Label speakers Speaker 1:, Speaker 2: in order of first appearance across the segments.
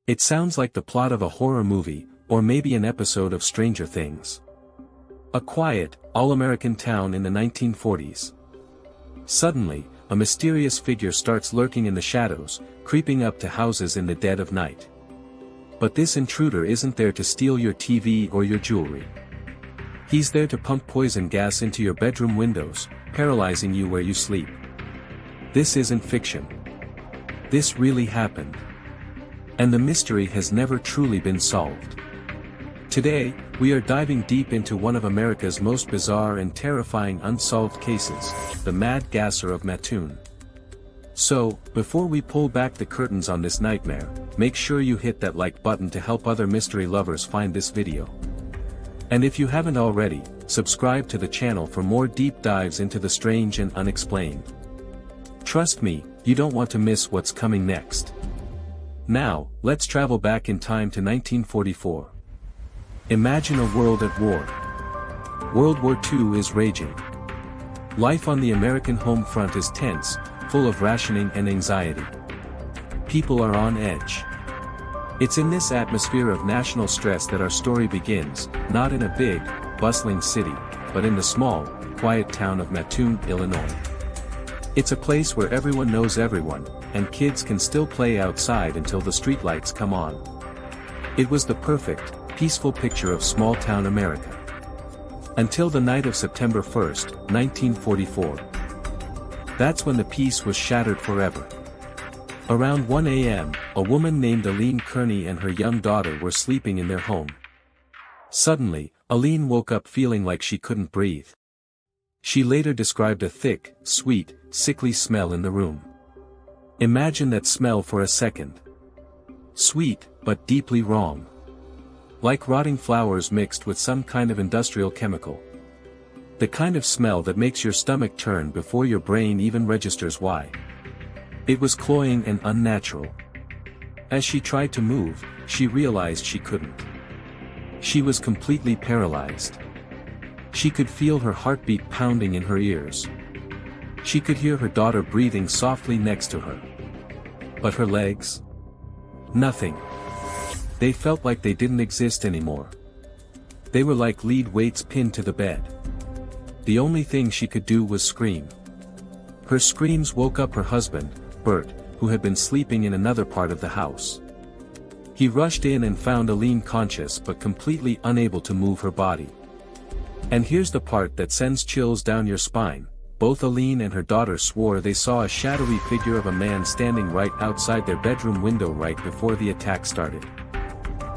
Speaker 1: It sounds like the plot of a horror movie, or maybe an episode of Stranger Things. A quiet, all-American town in the 1940s. Suddenly, a mysterious figure starts lurking in the shadows, creeping up to houses in the dead of night. But this intruder isn't there to steal your TV or your jewelry. He's there to pump poison gas into your bedroom windows, paralyzing you where you sleep. This isn't fiction. This really happened. And the mystery has never truly been solved. Today, we are diving deep into one of America's most bizarre and terrifying unsolved cases, the Mad Gasser of Mattoon. So, before we pull back the curtains on this nightmare, make sure you hit that like button to help other mystery lovers find this video. And if you haven't already, subscribe to the channel for more deep dives into the strange and unexplained. Trust me, you don't want to miss what's coming next. Now, let's travel back in time to 1944. Imagine a world at war. World War II is raging. Life on the American home front is tense, full of rationing and anxiety. People are on edge. It's in this atmosphere of national stress that our story begins, not in a big, bustling city, but in the small, quiet town of Mattoon, Illinois. It's a place where everyone knows everyone, and kids can still play outside until the streetlights come on. It was the perfect, peaceful picture of small-town America. Until the night of September 1st, 1944. That's when the peace was shattered forever. Around 1 a.m., a woman named Aline Kearney and her young daughter were sleeping in their home. Suddenly, Aline woke up feeling like she couldn't breathe. She later described a thick, sweet, sickly smell in the room. Imagine that smell for a second. Sweet, but deeply wrong. Like rotting flowers mixed with some kind of industrial chemical. The kind of smell that makes your stomach turn before your brain even registers why. It was cloying and unnatural. As she tried to move, she realized she couldn't. She was completely paralyzed. She could feel her heartbeat pounding in her ears. She could hear her daughter breathing softly next to her. But her legs? Nothing. They felt like they didn't exist anymore. They were like lead weights pinned to the bed. The only thing she could do was scream. Her screams woke up her husband, Bert, who had been sleeping in another part of the house. He rushed in and found Aline conscious but completely unable to move her body. And here's the part that sends chills down your spine. Both Aline and her daughter swore they saw a shadowy figure of a man standing right outside their bedroom window right before the attack started.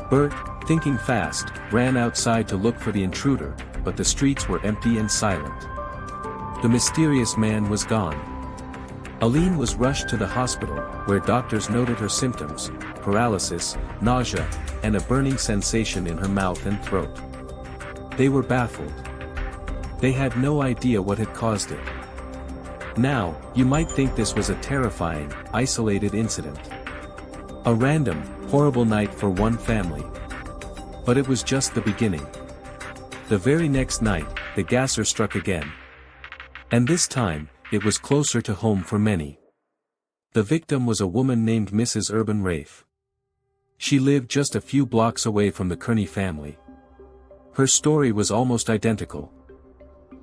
Speaker 1: Bert, thinking fast, ran outside to look for the intruder, but the streets were empty and silent. The mysterious man was gone. Aline was rushed to the hospital, where doctors noted her symptoms: paralysis, nausea, and a burning sensation in her mouth and throat. They were baffled. They had no idea what had caused it. Now, you might think this was a terrifying, isolated incident. A random, horrible night for one family. But it was just the beginning. The very next night, the gasser struck again. And this time, it was closer to home for many. The victim was a woman named Mrs. Urban Rafe. She lived just a few blocks away from the Kearney family. Her story was almost identical.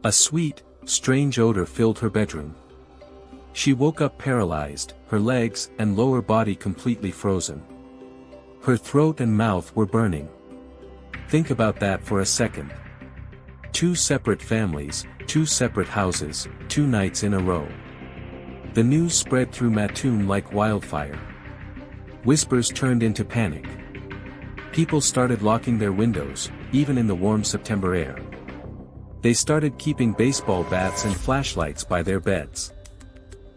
Speaker 1: A sweet, strange odor filled her bedroom. She woke up paralyzed, her legs and lower body completely frozen. Her throat and mouth were burning. Think about that for a second. 2 separate families, 2 separate houses, 2 nights in a row. The news spread through Mattoon like wildfire. Whispers turned into panic. People started locking their windows, even in the warm September air. They started keeping baseball bats and flashlights by their beds.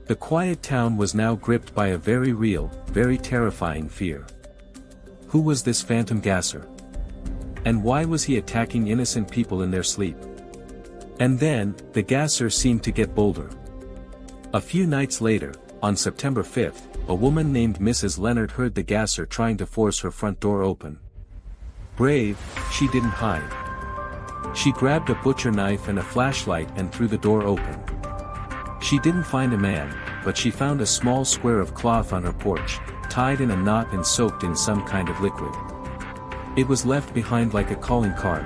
Speaker 1: The quiet town was now gripped by a very real, very terrifying fear. Who was this phantom gasser? And why was he attacking innocent people in their sleep? And then, the gasser seemed to get bolder. A few nights later, on September 5th, a woman named Mrs. Leonard heard the gasser trying to force her front door open. Brave, she didn't hide. She grabbed a butcher knife and a flashlight and threw the door open. She didn't find a man, but she found a small square of cloth on her porch, tied in a knot and soaked in some kind of liquid. It was left behind like a calling card.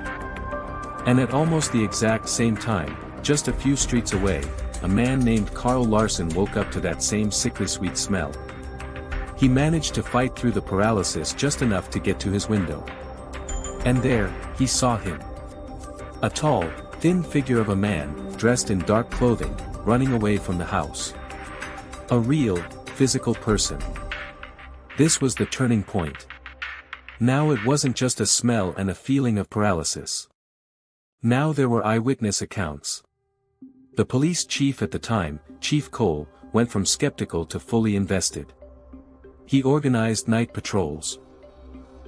Speaker 1: And at almost the exact same time, just a few streets away, a man named Carl Larson woke up to that same sickly sweet smell. He managed to fight through the paralysis just enough to get to his window. And there, he saw him. A tall, thin figure of a man, dressed in dark clothing, running away from the house. A real, physical person. This was the turning point. Now it wasn't just a smell and a feeling of paralysis. Now there were eyewitness accounts. The police chief at the time, Chief Cole, went from skeptical to fully invested. He organized night patrols.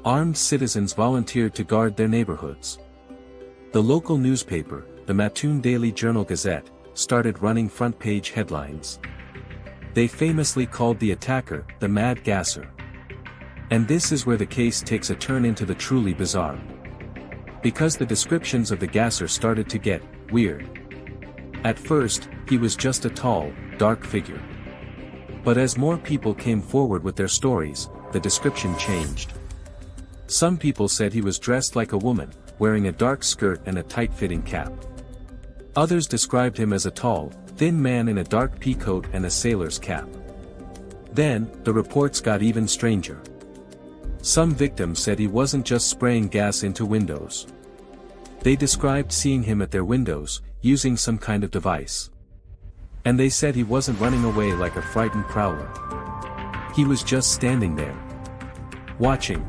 Speaker 1: Armed citizens volunteered to guard their neighborhoods. The local newspaper, the Mattoon Daily Journal-Gazette, started running front-page headlines. They famously called the attacker the Mad Gasser. And this is where the case takes a turn into the truly bizarre. Because the descriptions of the gasser started to get weird. At first, he was just a tall, dark figure. But as more people came forward with their stories, the description changed. Some people said he was dressed like a woman, wearing a dark skirt and a tight-fitting cap. Others described him as a tall, thin man in a dark pea coat and a sailor's cap. Then, the reports got even stranger. Some victims said he wasn't just spraying gas into windows. They described seeing him at their windows, using some kind of device. And they said he wasn't running away like a frightened prowler. He was just standing there. Watching.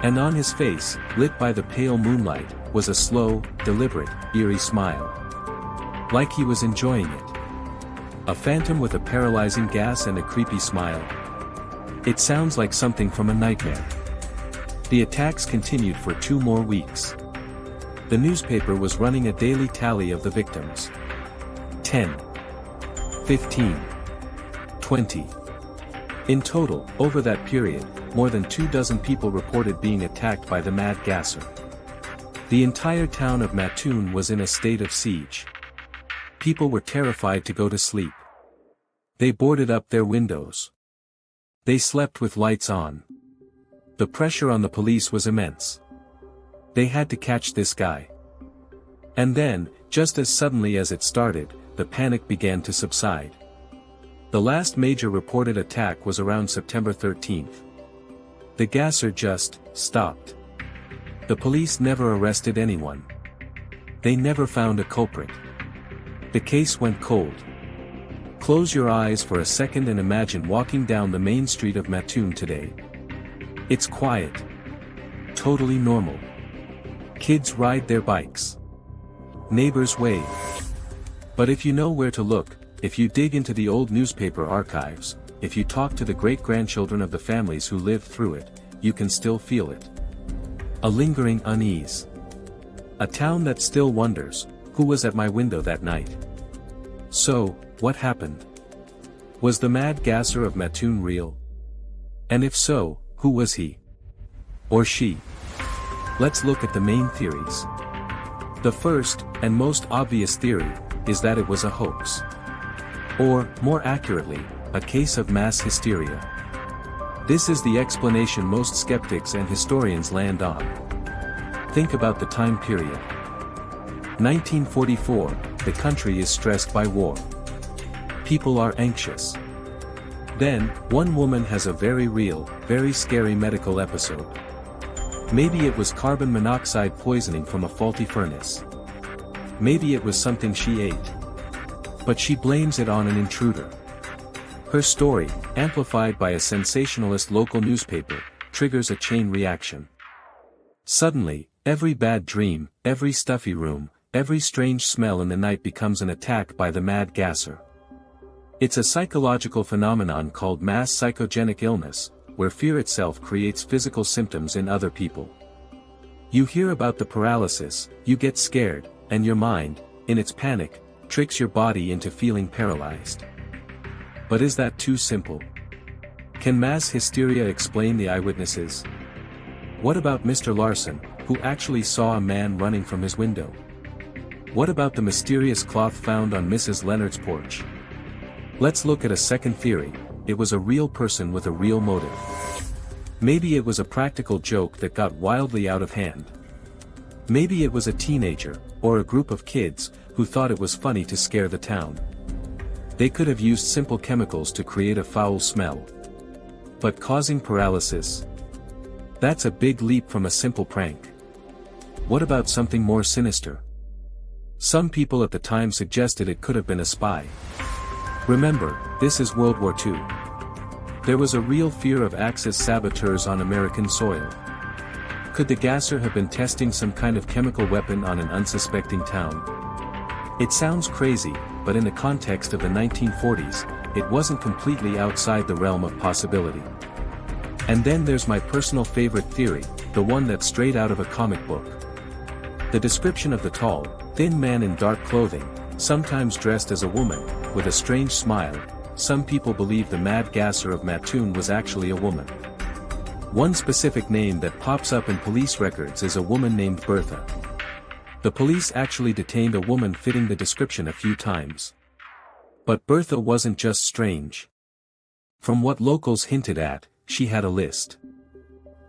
Speaker 1: And on his face, lit by the pale moonlight, was a slow, deliberate, eerie smile. Like he was enjoying it. A phantom with a paralyzing gas and a creepy smile. It sounds like something from a nightmare. The attacks continued for 2 more weeks. The newspaper was running a daily tally of the victims. 10. 15. 20. In total, over that period, more than 24 people reported being attacked by the Mad Gasser. The entire town of Mattoon was in a state of siege. People were terrified to go to sleep. They boarded up their windows. They slept with lights on. The pressure on the police was immense. They had to catch this guy. And then, just as suddenly as it started, the panic began to subside. The last major reported attack was around September 13th. The gasser just stopped. The police never arrested anyone. They never found a culprit. The case went cold. Close your eyes for a second and imagine walking down the main street of Mattoon today. It's quiet. Totally normal. Kids ride their bikes. Neighbors wave. But if you know where to look, if you dig into the old newspaper archives, if you talk to the great-grandchildren of the families who lived through it, you can still feel it. A lingering unease. A town that still wonders, who was at my window that night? So, what happened? Was the Mad Gasser of Mattoon real? And if so, who was he? Or she? Let's look at the main theories. The first, and most obvious theory, is that it was a hoax. Or, more accurately, a case of mass hysteria. This is the explanation most skeptics and historians land on. Think about the time period. 1944, the country is stressed by war. People are anxious. Then, one woman has a very real, very scary medical episode. Maybe it was carbon monoxide poisoning from a faulty furnace. Maybe it was something she ate. But she blames it on an intruder. Her story, amplified by a sensationalist local newspaper, triggers a chain reaction. Suddenly, every bad dream, every stuffy room, every strange smell in the night becomes an attack by the Mad Gasser. It's a psychological phenomenon called mass psychogenic illness, where fear itself creates physical symptoms in other people. You hear about the paralysis, you get scared, and your mind, in its panic, tricks your body into feeling paralyzed. But is that too simple? Can mass hysteria explain the eyewitnesses? What about Mr. Larson, who actually saw a man running from his window? What about the mysterious cloth found on Mrs. Leonard's porch? Let's look at a second theory. It was a real person with a real motive. Maybe it was a practical joke that got wildly out of hand. Maybe it was a teenager, or a group of kids, who thought it was funny to scare the town. They could have used simple chemicals to create a foul smell. But causing paralysis? That's a big leap from a simple prank. What about something more sinister? Some people at the time suggested it could have been a spy. Remember, this is World War II. There was a real fear of Axis saboteurs on American soil. Could the gasser have been testing some kind of chemical weapon on an unsuspecting town? It sounds crazy, but in the context of the 1940s, it wasn't completely outside the realm of possibility. And then there's my personal favorite theory, the one that's straight out of a comic book. The description of the tall, thin man in dark clothing, sometimes dressed as a woman, with a strange smile. Some people believe the Mad Gasser of Mattoon was actually a woman. One specific name that pops up in police records is a woman named Bertha. The police actually detained a woman fitting the description a few times. But Bertha wasn't just strange. From what locals hinted at, she had a list.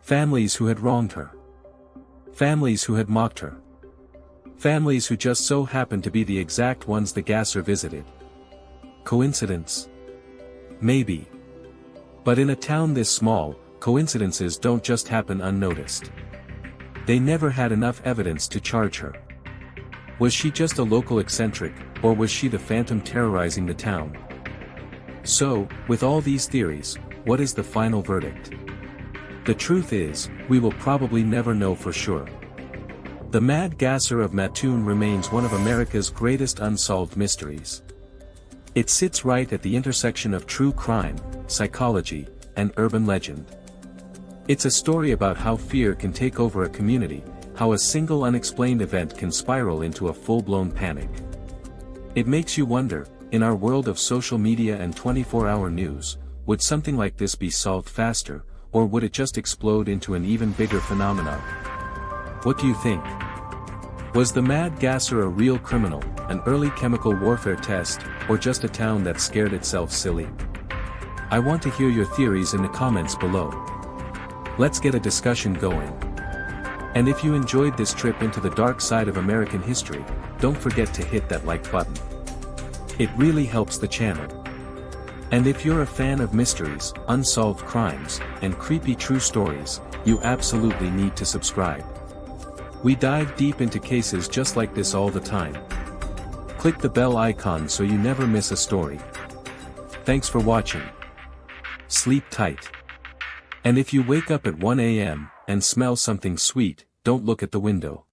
Speaker 1: Families who had wronged her. Families who had mocked her. Families who just so happened to be the exact ones the gasser visited. Coincidence? Maybe. But in a town this small, coincidences don't just happen unnoticed. They never had enough evidence to charge her. Was she just a local eccentric, or was she the phantom terrorizing the town? So, with all these theories, what is the final verdict? The truth is, we will probably never know for sure. The Mad Gasser of Mattoon remains one of America's greatest unsolved mysteries. It sits right at the intersection of true crime, psychology, and urban legend. It's a story about how fear can take over a community, how a single unexplained event can spiral into a full-blown panic. It makes you wonder, in our world of social media and 24-hour news, would something like this be solved faster, or would it just explode into an even bigger phenomenon? What do you think? Was the Mad Gasser a real criminal, an early chemical warfare test, or just a town that scared itself silly? I want to hear your theories in the comments below. Let's get a discussion going. And if you enjoyed this trip into the dark side of American history, don't forget to hit that like button. It really helps the channel. And if you're a fan of mysteries, unsolved crimes, and creepy true stories, you absolutely need to subscribe. We dive deep into cases just like this all the time. Click the bell icon so you never miss a story. Thanks for watching. Sleep tight. And if you wake up at 1 a.m. and smell something sweet, don't look at the window.